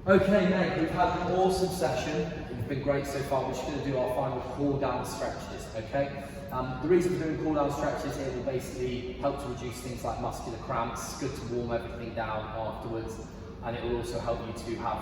Okay, mate, we've had an awesome session. It's been great so far. We're just going to do our final cool down stretches, okay? The reason for doing cool down stretches, it will basically help to reduce things like muscular cramps, good to warm everything down afterwards, and it will also help you to have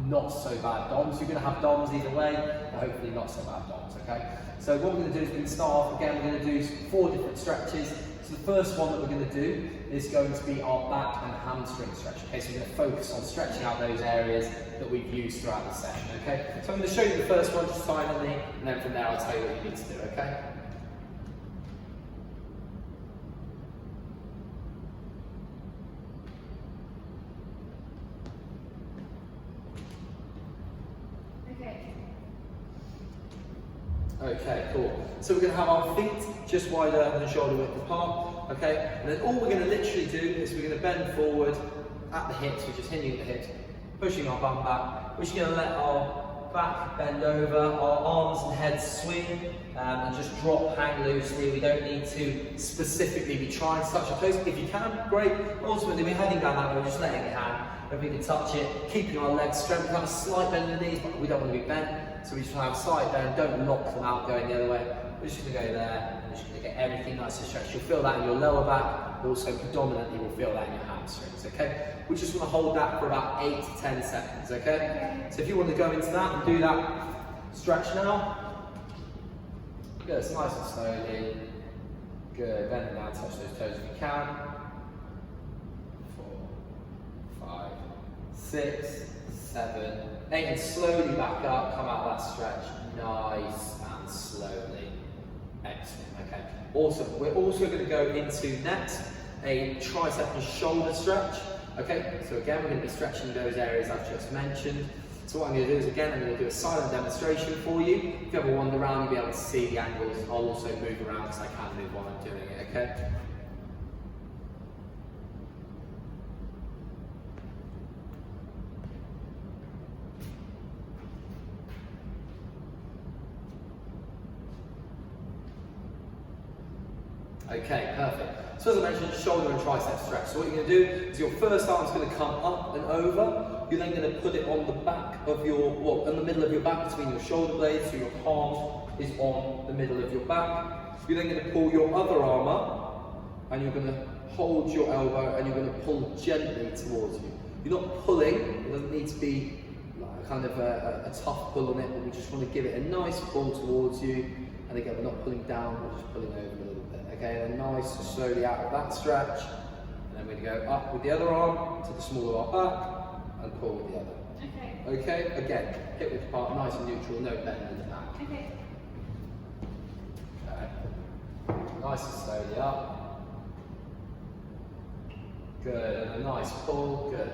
not so bad DOMs. You're going to have DOMs either way, but hopefully not so bad DOMs, okay? So what we're going to do is we're going to start off again, we're going to do 4 different stretches. So the first one that we're going to do is going to be our back and hamstring stretch. Okay, so we're going to focus on stretching out those areas that we've used throughout the session. Okay, so I'm going to show you the first one just silently, and then from there I'll tell you what you need to do. Okay. Okay, cool. So we're going to have our feet just wider than shoulder width apart, okay? And then all we're going to literally do is we're going to bend forward at the hips, which is hinging at the hips, pushing our bum back. We're just going to let our back bend over, our arms and head swing, and just drop, hang loosely. We don't need to specifically be trying to touch our toes. If you can, great. Ultimately, we're heading down that way, just letting it hang. If we can touch it, keeping our legs straight, we have a slight bend in the knees, but we don't want to be bent. So we just want to have a slight bend, don't lock them out going the other way. We're just going to go there, and we're just going to get everything nice and stretched. You'll feel that in your lower back, but also predominantly will feel that in your hamstrings, okay? We just want to hold that for about 8 to 10 seconds, okay? So if you want to go into that and do that stretch now, good, it's nice and slowly. Good, bend down, touch those toes if you can. 4, 5, 6, 7, 8, and slowly back up, come out that stretch, nice and slowly. Excellent, okay. Awesome, we're also going to go into next a tricep and shoulder stretch. Okay, so again, we're going to be stretching those areas I've just mentioned. So what I'm going to do is, again, I'm going to do a silent demonstration for you. If you ever wander around, you'll be able to see the angles. I'll also move around because I can move while I'm doing it, okay? Okay, perfect. So as I mentioned, shoulder and tricep stretch. So what you're going to do is your first arm's going to come up and over. You're then going to put it on the back of your, well, in the middle of your back between your shoulder blades, so your palm is on the middle of your back. You're then going to pull your other arm up, and you're going to hold your elbow, and you're going to pull gently towards you. You're not pulling, it doesn't need to be like kind of a tough pull on it, but we just want to give it a nice pull towards you. And again, we're not pulling down, we're just pulling over a little bit. Okay, and then nice and slowly out of that stretch. And then we're going to go up with the other arm to the small of our back and pull with the other. Okay. Okay, again, hip width apart, nice and neutral, no bend in the back. Okay. Okay. Nice and slowly up. Good, and a nice pull, good.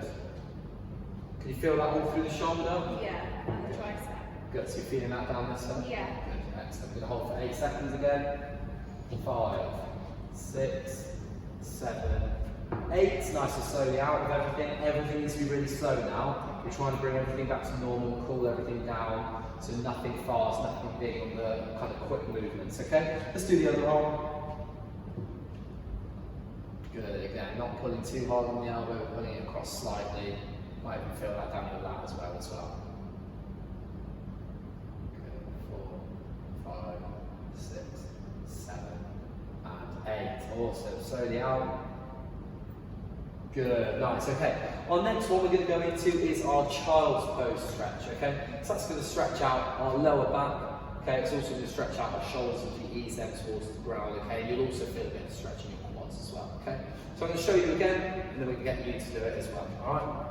Can you feel that all through the shoulder? Yeah, and the tricep. Good, so you're feeling that down this side? Yeah. Good, excellent. We're going to hold for 8 seconds again. 5, 6, 7, 8. Nice and slowly out of everything. Everything needs to be really slow now. We're trying to bring everything back to normal, cool everything down. So nothing fast, nothing big on the kind of quick movements, okay? Let's do the other arm. Good, again, not pulling too hard on the elbow, pulling it across slightly. Might even feel that down your lat as well. Good, 4, 5, 6, 7, and 8. Awesome. Slowly out. Good. Nice. Okay. Our next one we're going to go into is our child's pose stretch. Okay. So that's going to stretch out our lower back. Okay. It's also going to stretch out our shoulders as we ease them towards the ground. Okay. You'll also feel a bit of stretch in your quads as well. Okay. So I'm going to show you again, and then we can get you to do it as well. All right.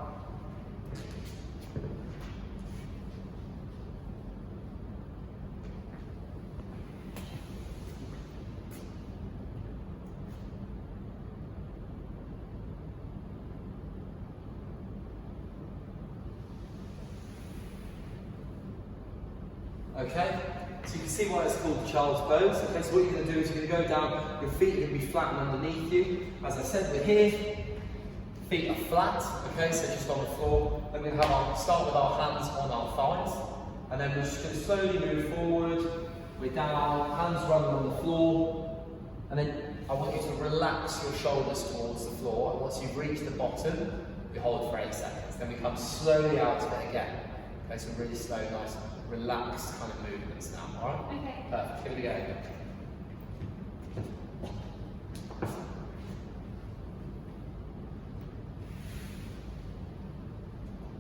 Okay, so you can see why it's called the child's pose. Okay, so what you're going to do is you're going to go down, your feet are going to be flat and underneath you. As I said, we're here, feet are flat, okay, so just on the floor. Then we're going to start with our hands on our thighs, and then we're just going to slowly move forward. We're down, hands running on the floor, and then I want you to relax your shoulders towards the floor. And once you've reached the bottom, We hold for 8 seconds. Then we come slowly out of it again. Okay, some really slow, nice, relaxed kind of movements now, alright? Okay. Perfect, give it a go.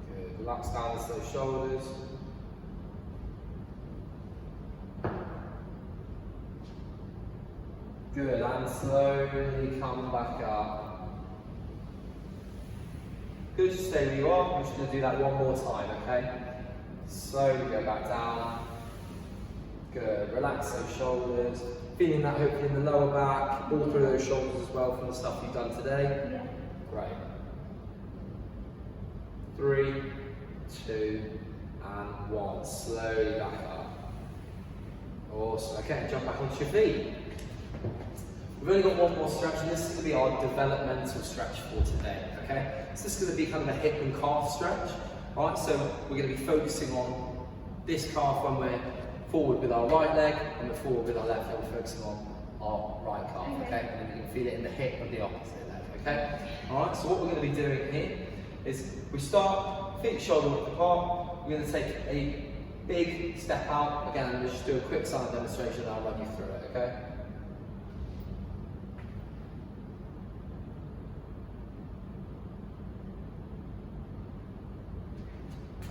Good, relax down those shoulders. Good, and slowly come back up. Good, just stay where you are. I'm just going to do that one more time, okay? Slowly go back down. Good, relax those shoulders. Feeling that hopefully in the lower back, all through those shoulders as well from the stuff you've done today. Yeah. Great. 3, 2, and 1. Slowly back up. Awesome. Okay, jump back onto your feet. We've only got one more stretch, and this is going to be our developmental stretch for today, okay? So this is going to be kind of a hip and calf stretch, right? So we're going to be focusing on this calf when we're forward with our right leg, and we're forward with our left leg, we're focusing on our right calf, okay? And then you can feel it in the hip of the opposite leg, okay? All right, so what we're going to be doing here is we start feet shoulder width apart. We're going to take a big step out. Again, I'm going to just do a quick silent demonstration and I'll run you through it, okay?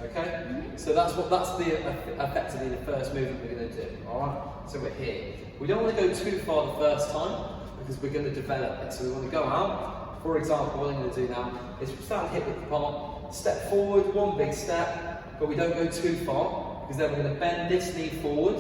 Okay, so that's effectively the first movement we're going to do. All right, so we're here. We don't want to go too far the first time because we're going to develop it. So we want to go out. For example, what I'm going to do now is start hip width apart, step forward, one big step, but we don't go too far because then we're going to bend this knee forward.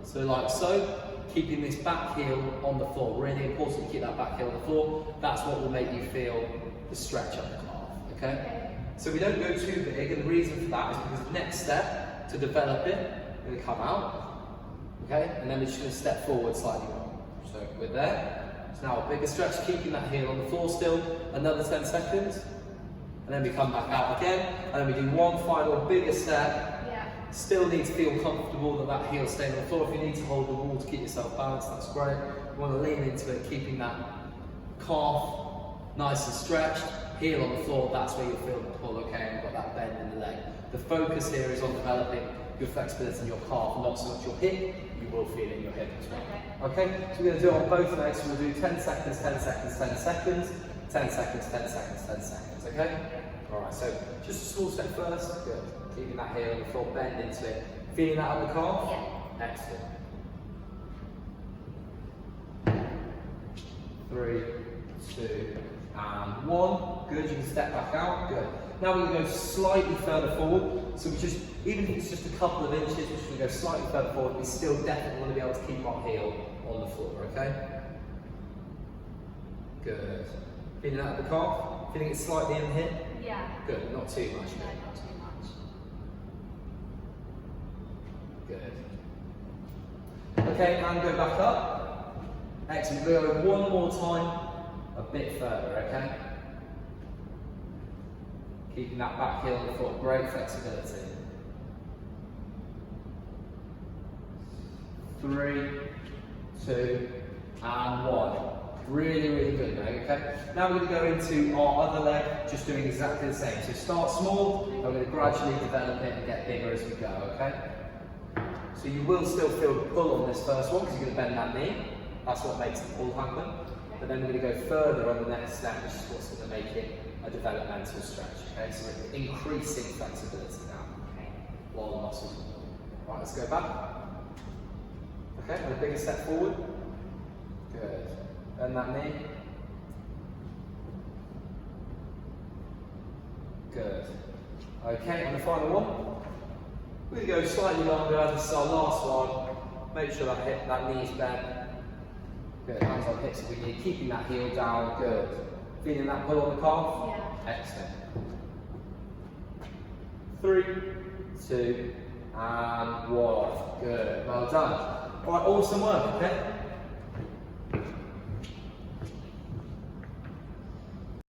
So like so, keeping this back heel on the floor. Really important to keep that back heel on the floor. That's what will make you feel the stretch of the calf. Okay. So we don't go too big, and the reason for that is because the next step, to develop it, we're going to come out, okay, and then we're just going to step forward slightly more. So we're there. So now a bigger stretch, keeping that heel on the floor still, another 10 seconds, and then we come back out again, and then we do one final bigger step. Yeah. Still need to feel comfortable that that heel's staying on the floor. If you need to hold the wall to keep yourself balanced, that's great. You want to lean into it, keeping that calf nice and stretched. Heel on the floor, that's where you'll feel the pull, okay, and you've got that bend in the leg. The focus here is on developing your flexibility in your calf, not so much your hip. You will feel it in your hip as well. Okay, so we're going to do it on both legs. So we'll do 10 seconds, 10 seconds, 10 seconds, 10 seconds, 10 seconds, 10 seconds, okay? Alright, so just a small step first. Good. Keeping that heel on the floor, bend into it. Feeling that on the calf? Yeah. Excellent. 3, 2, and 1. Good, you can step back out. Good. Now we're going to go slightly further forward. So we just, even if it's just a couple of inches, we're just going to go slightly further forward. We still definitely want to be able to keep our heel on the floor, okay? Good. Feeling out of the calf? Feeling it slightly in the hip? Yeah. Good, not too much. No, not too much. Good. Okay, and go back up. Excellent. We'll go one more time, a bit further, okay? Keeping that back heel on the floor, great flexibility. 3, 2, and 1. Really, really good, mate, okay? Now we're going to go into our other leg, just doing exactly the same. So start small, and we're going to gradually develop it and get bigger as we go, okay? So you will still feel the pull on this first one, because you're going to bend that knee. That's what makes the pull happen. But then we're going to go further on the next step, which is what's going to make it a developmental stretch, okay? So we're increasing flexibility now, while the muscles are moving. Right, let's go back. Okay, and a bigger step forward. Good. Bend that knee. Good. Okay, and the final one. We're going to go slightly longer as this is our last one. Make sure that knee is bent. Good, hands on hips if we need. Keeping that heel down. Good. Feeling that pull on the calf? Yeah. Excellent. 3, 2, and 1. Good. Well done. Alright, awesome work, okay?